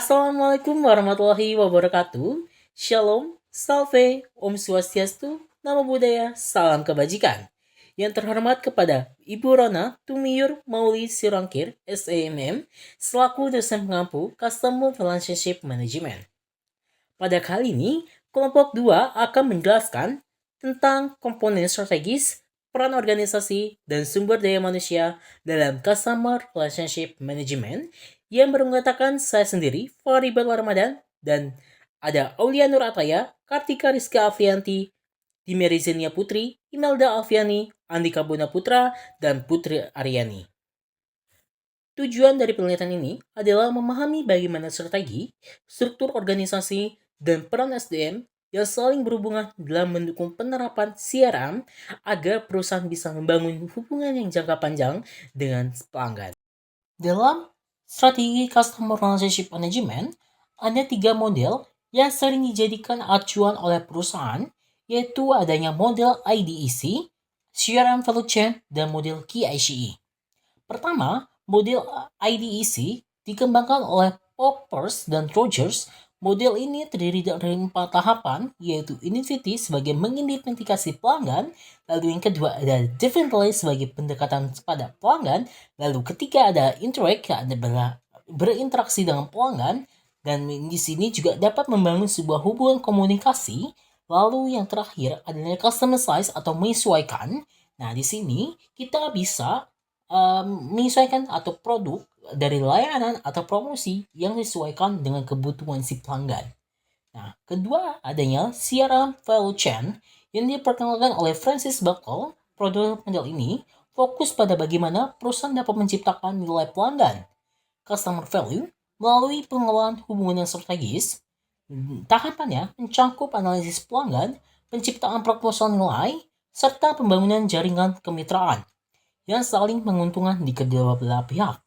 Assalamualaikum warahmatullahi wabarakatuh. Shalom, salve, Om Swastiastu, Namo Buddhaya, salam kebajikan. Yang terhormat kepada Ibu Rona Tumiur Mauli Sirangkir, SAMM, selaku dosen pengampu Customer Relationship Management. Pada kali ini, kelompok 2 akan menjelaskan tentang komponen strategis, peran organisasi, dan sumber daya manusia dalam Customer Relationship Management yang mengatakan saya sendiri, Faribal Ramadan, dan ada Aulia Nur Ataya, Kartika Rizka Afianti, Dimeri Zenia Putri, Imelda Alfiani, Andika Buna Putra, dan Putri Aryani. Tujuan dari penelitian ini adalah memahami bagaimana strategi, struktur organisasi, dan peran SDM yang saling berhubungan dalam mendukung penerapan CRM agar perusahaan bisa membangun hubungan yang jangka panjang dengan pelanggan. Dalam strategi Customer Relationship Management, ada 3 model yang sering dijadikan acuan oleh perusahaan, yaitu adanya model IDEC, CRM Value Chain, dan model KICE. Pertama, model IDEC dikembangkan oleh Poppers dan Rogers. Model ini terdiri dari 4 tahapan, yaitu identity sebagai mengidentifikasi pelanggan, lalu yang kedua ada differently sebagai pendekatan pada pelanggan, lalu ketiga ada interact, ada berinteraksi dengan pelanggan, dan di sini juga dapat membangun sebuah hubungan komunikasi. Lalu yang terakhir adalah customize atau menyesuaikan. Nah, di sini kita bisa menyesuaikan atau produk dari layanan atau promosi yang disesuaikan dengan kebutuhan si pelanggan. Nah, kedua adanya CRM Value Chain yang diperkenalkan oleh Francis Bacall. Produk model ini fokus pada bagaimana perusahaan dapat menciptakan nilai pelanggan, customer value, melalui pengelolaan hubungan yang strategis. Tahapannya mencakup analisis pelanggan, penciptaan proposal nilai, serta pembangunan jaringan kemitraan yang saling menguntungkan di kedua belah pihak.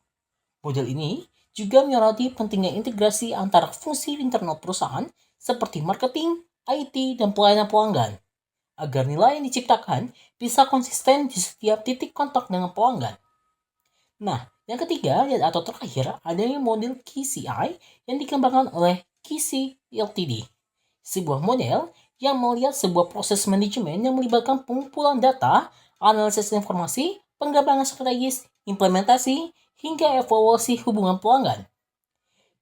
Model ini juga menyoroti pentingnya integrasi antara fungsi internal perusahaan seperti marketing, IT, dan pelayanan pelanggan, agar nilai yang diciptakan bisa konsisten di setiap titik kontak dengan pelanggan. Nah, yang ketiga atau terakhir adanya model KCI yang dikembangkan oleh KC Ltd. Sebuah model yang melihat sebuah proses manajemen yang melibatkan pengumpulan data, analisis informasi, pengembangan strategis, implementasi, hingga evaluasi hubungan pelanggan.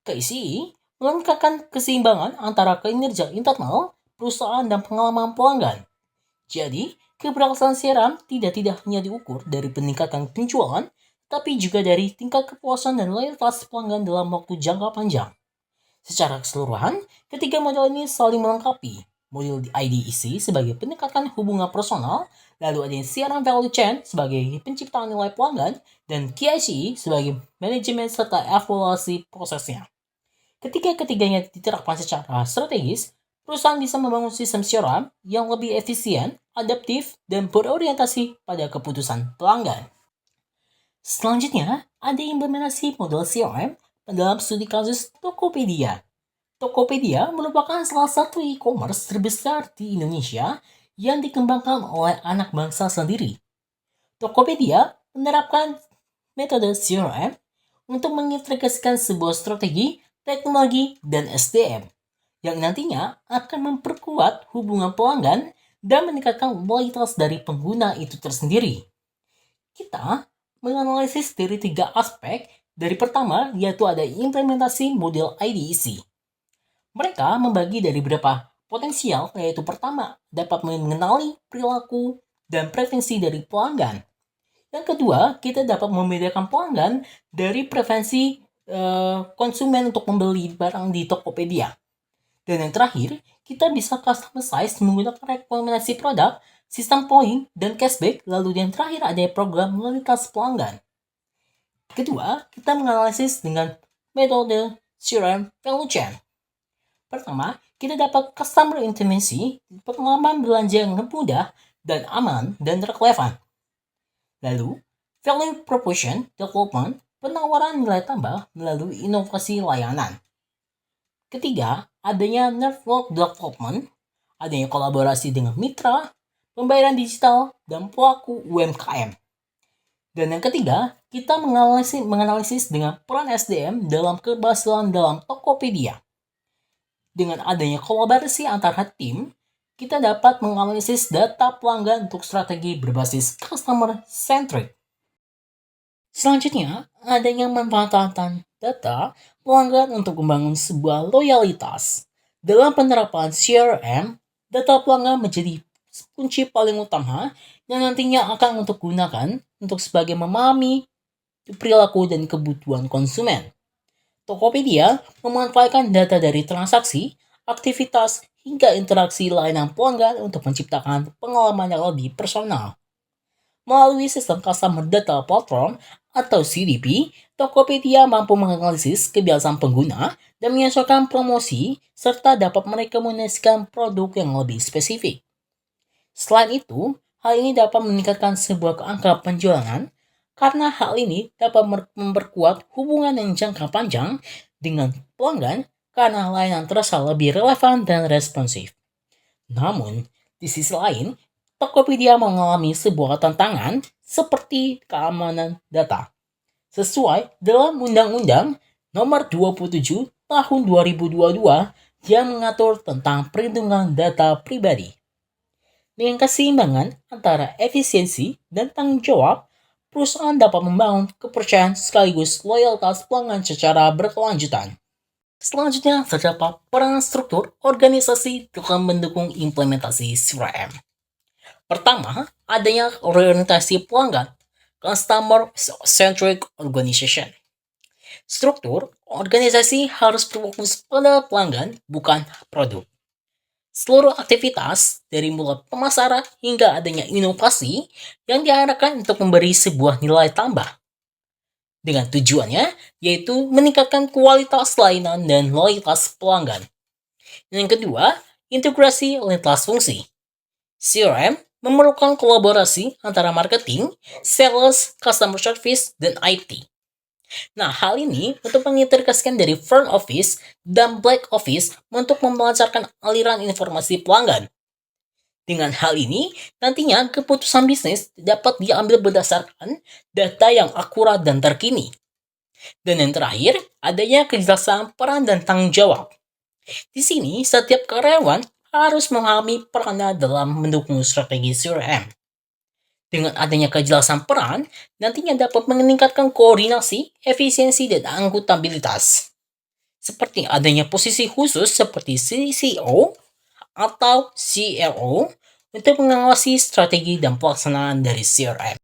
KCI melengkapkan keseimbangan antara kinerja internal, perusahaan, dan pengalaman pelanggan. Jadi, keberhasilan CRM tidak hanya diukur dari peningkatan penjualan, tapi juga dari tingkat kepuasan dan loyalitas pelanggan dalam waktu jangka panjang. Secara keseluruhan, ketiga model ini saling melengkapi. Model IDEC sebagai pendekatan hubungan personal, lalu ada CRM Value Chain sebagai penciptaan nilai pelanggan, dan KICE sebagai manajemen serta evaluasi prosesnya. Ketiganya diterapkan secara strategis, perusahaan bisa membangun sistem CRM yang lebih efisien, adaptif, dan berorientasi pada keputusan pelanggan. Selanjutnya, ada implementasi model CRM dalam studi kasus Tokopedia. Tokopedia merupakan salah satu e-commerce terbesar di Indonesia yang dikembangkan oleh anak bangsa sendiri. Tokopedia menerapkan metode CRM untuk mengintegrasikan sebuah strategi, teknologi, dan SDM yang nantinya akan memperkuat hubungan pelanggan dan meningkatkan loyalitas dari pengguna itu tersendiri. Kita menganalisis dari 3 aspek. Dari pertama, yaitu ada implementasi model IDEC. Mereka membagi dari beberapa potensial, yaitu pertama, dapat mengenali perilaku dan preferensi dari pelanggan. Yang kedua, kita dapat membedakan pelanggan dari preferensi konsumen untuk membeli barang di Tokopedia. Dan yang terakhir, kita bisa customize menggunakan rekomendasi produk, sistem point, dan cashback, lalu yang terakhir ada program loyalitas pelanggan. Kedua, kita menganalisis dengan metode CRM Value Chain. Pertama, kita dapat customer intimacy, pengalaman belanja yang mudah dan aman dan relevan. Lalu, value proposition development, penawaran nilai tambah melalui inovasi layanan. Ketiga, adanya network development, adanya kolaborasi dengan mitra, pembayaran digital, dan pelaku UMKM. Dan yang ketiga, kita menganalisis dengan peran SDM dalam keberhasilan dalam Tokopedia. Dengan adanya kolaborasi antara tim, kita dapat menganalisis data pelanggan untuk strategi berbasis customer centric. Selanjutnya, adanya manfaatan data pelanggan untuk membangun sebuah loyalitas. Dalam penerapan CRM, data pelanggan menjadi kunci paling utama yang nantinya akan untuk gunakan untuk sebagai memahami perilaku dan kebutuhan konsumen. Tokopedia memanfaatkan data dari transaksi, aktivitas, hingga interaksi layanan pelanggan untuk menciptakan pengalaman yang lebih personal. Melalui sistem Customer Data Platform atau CDP, Tokopedia mampu menganalisis kebiasaan pengguna dan menyesuaikan promosi serta dapat merekomendasikan produk yang lebih spesifik. Selain itu, hal ini dapat meningkatkan sebuah angka penjualan karena hal ini dapat memperkuat hubungan yang jangka panjang dengan pelanggan karena layanan terasa lebih relevan dan responsif. Namun, di sisi lain, Tokopedia mengalami sebuah tantangan seperti keamanan data. Sesuai dalam Undang-Undang Nomor 27 Tahun 2022 yang mengatur tentang perlindungan data pribadi. Dengan keseimbangan antara efisiensi dan tanggung jawab, perusahaan dapat membangun kepercayaan sekaligus loyalitas pelanggan secara berkelanjutan. Selanjutnya, terdapat peran struktur organisasi dalam mendukung implementasi CRM. Pertama, adanya orientasi pelanggan, Customer Centric Organization. Struktur organisasi harus berfokus pada pelanggan, bukan produk. Seluruh aktivitas, dari mulai pemasaran hingga adanya inovasi, yang diarahkan untuk memberi sebuah nilai tambah. Dengan tujuannya, yaitu meningkatkan kualitas layanan dan loyalitas pelanggan. Yang kedua, integrasi lintas fungsi. CRM memerlukan kolaborasi antara marketing, sales, customer service, dan IT. Nah, hal ini untuk mengintegrasikan dari front office dan back office untuk melancarkan aliran informasi pelanggan. Dengan hal ini, nantinya keputusan bisnis dapat diambil berdasarkan data yang akurat dan terkini. Dan yang terakhir, adanya kejelasan peran dan tanggung jawab. Di sini, setiap karyawan harus memahami perannya dalam mendukung strategi CRM. Dengan adanya kejelasan peran, nantinya dapat meningkatkan koordinasi, efisiensi, dan akuntabilitas. Seperti adanya posisi khusus seperti CCO atau CRO untuk mengawasi strategi dan pelaksanaan dari CRM.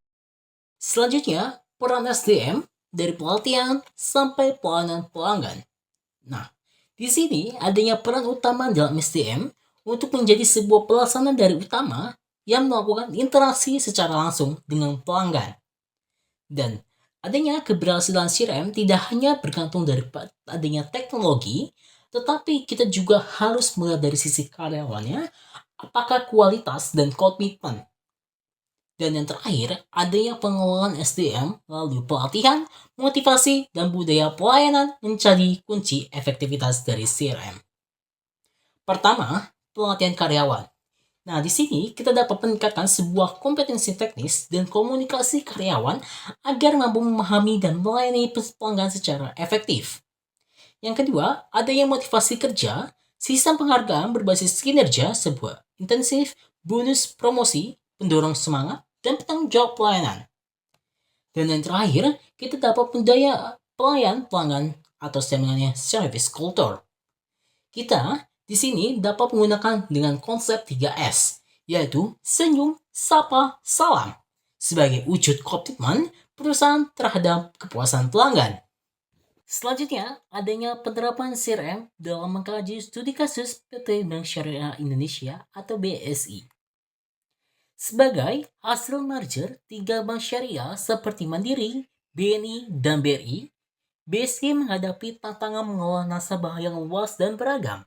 Selanjutnya, peran SDM dari pelatihan sampai pelayanan pelanggan. Nah, di sini adanya peran utama dalam SDM untuk menjadi sebuah pelaksana dari utama yang melakukan interaksi secara langsung dengan pelanggan. Dan adanya keberhasilan CRM tidak hanya bergantung dari adanya teknologi, tetapi kita juga harus melihat dari sisi karyawannya, apakah kualitas dan komitmen. Dan yang terakhir, adanya pengelolaan SDM melalui pelatihan, motivasi, dan budaya pelayanan menjadi kunci efektivitas dari CRM. Pertama, pelatihan karyawan. Nah, di sini kita dapat meningkatkan sebuah kompetensi teknis dan komunikasi karyawan agar mampu memahami dan melayani pelanggan secara efektif. Yang kedua, adanya motivasi kerja, sistem penghargaan berbasis kinerja, sebuah intensif, bonus promosi, pendorong semangat, dan penanggung jawab pelayanan. Dan yang terakhir, kita dapat budaya pelayan pelanggan atau namanya service culture. Kita di sini dapat menggunakan dengan konsep 3S, yaitu senyum, sapa, salam, sebagai wujud komitmen perusahaan terhadap kepuasan pelanggan. Selanjutnya, adanya penerapan CRM dalam mengkaji studi kasus PT Bank Syariah Indonesia atau BSI. Sebagai hasil merger 3 bank syariah seperti Mandiri, BNI, dan BRI, BSI menghadapi tantangan mengelola nasabah yang luas dan beragam.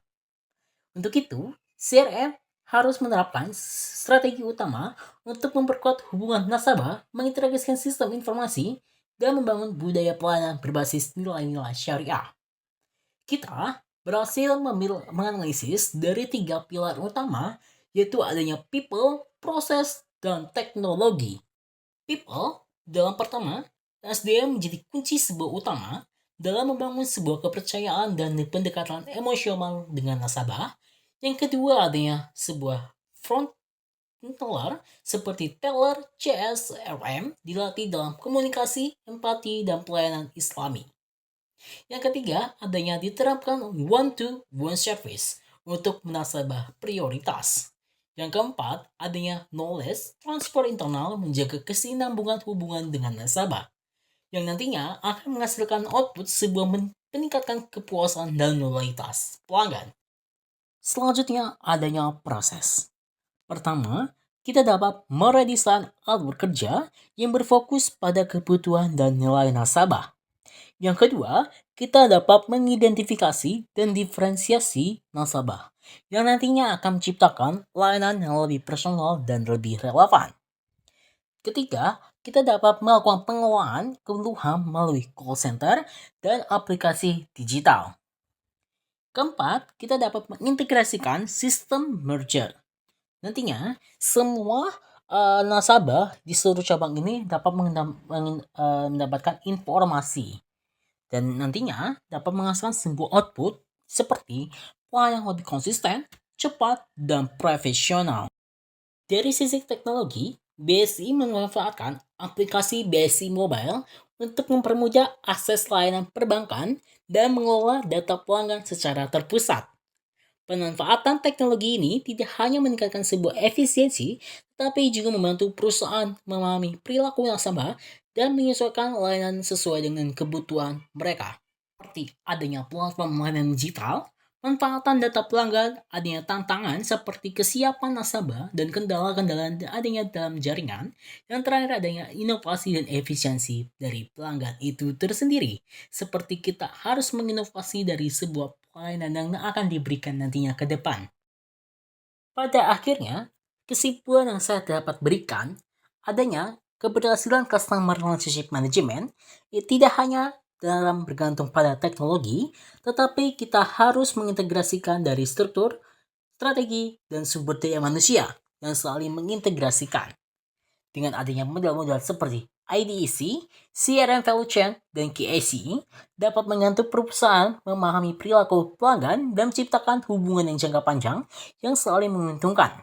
Untuk itu, CRM harus menerapkan strategi utama untuk memperkuat hubungan nasabah, mengintegrasikan sistem informasi, dan membangun budaya pelayanan berbasis nilai-nilai syariah. Kita berhasil menganalisis dari 3 pilar utama, yaitu adanya people, proses, dan teknologi. People, dalam pertama, SDM menjadi kunci sebuah utama dalam membangun sebuah kepercayaan dan pendekatan emosional dengan nasabah. Yang kedua adanya sebuah front teller seperti teller CSRM dilatih dalam komunikasi, empati, dan pelayanan Islami. Yang ketiga, adanya diterapkan one-to-one service untuk nasabah prioritas. Yang keempat, adanya knowledge transfer internal menjaga kesinambungan hubungan dengan nasabah, yang nantinya akan menghasilkan output sebuah meningkatkan kepuasan dan loyalitas pelanggan. Selanjutnya, adanya proses. Pertama, kita dapat meredesain alat kerja yang berfokus pada kebutuhan dan nilai nasabah. Yang kedua, kita dapat mengidentifikasi dan diferensiasi nasabah yang nantinya akan menciptakan layanan yang lebih personal dan lebih relevan. Ketiga, kita dapat melakukan pengelolaan kebutuhan melalui call center dan aplikasi digital. Keempat, kita dapat mengintegrasikan sistem merger. Nantinya, semua nasabah di seluruh cabang ini dapat mendapatkan informasi dan nantinya dapat menghasilkan sebuah output seperti pelayanan yang lebih konsisten, cepat, dan profesional. Dari sisi teknologi, BSI memanfaatkan aplikasi BSI Mobile untuk mempermudah akses layanan perbankan dan mengelola data pelanggan secara terpusat. Pemanfaatan teknologi ini tidak hanya meningkatkan sebuah efisiensi, tetapi juga membantu perusahaan memahami perilaku nasabah dan menyesuaikan layanan sesuai dengan kebutuhan mereka. Seperti adanya platform layanan digital, manfaatan data pelanggan, adanya tantangan seperti kesiapan nasabah dan kendala-kendala yang adanya dalam jaringan, yang terakhir adanya inovasi dan efisiensi dari pelanggan itu tersendiri. Seperti kita harus menginovasi dari sebuah pelayanan yang akan diberikan nantinya ke depan. Pada akhirnya, kesimpulan yang saya dapat berikan adanya keberhasilan customer relationship management tidak hanya dalam bergantung pada teknologi, tetapi kita harus mengintegrasikan dari struktur, strategi, dan sumber daya manusia yang saling mengintegrasikan. Dengan adanya modal-modal seperti IDEC, CRM Value Chain, dan KACE dapat membantu perusahaan memahami perilaku pelanggan dan menciptakan hubungan yang jangka panjang yang saling menguntungkan.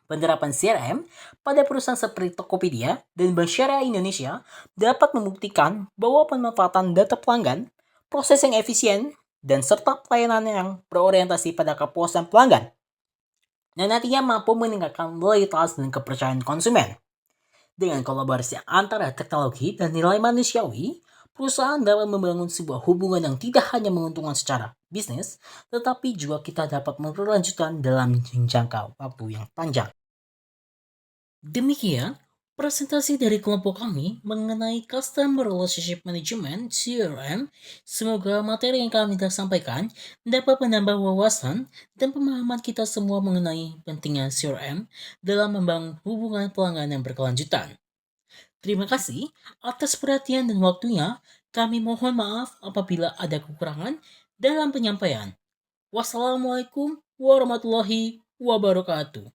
Penerapan CRM pada perusahaan seperti Tokopedia dan Bank Syariah Indonesia dapat membuktikan bahwa pemanfaatan data pelanggan, proses yang efisien, dan serta pelayanan yang berorientasi pada kepuasan pelanggan, dan nantinya mampu meningkatkan loyalitas dan kepercayaan konsumen. Dengan kolaborasi antara teknologi dan nilai manusiawi, perusahaan dapat membangun sebuah hubungan yang tidak hanya menguntungkan secara bisnis, tetapi juga kita dapat berlanjutkan dalam jangka waktu yang panjang. Demikian presentasi dari kelompok kami mengenai Customer Relationship Management (CRM). Semoga materi yang kami telah sampaikan dapat menambah wawasan dan pemahaman kita semua mengenai pentingnya CRM dalam membangun hubungan pelanggan yang berkelanjutan. Terima kasih atas perhatian dan waktunya. Kami mohon maaf apabila ada kekurangan dalam penyampaian. Wassalamualaikum warahmatullahi wabarakatuh.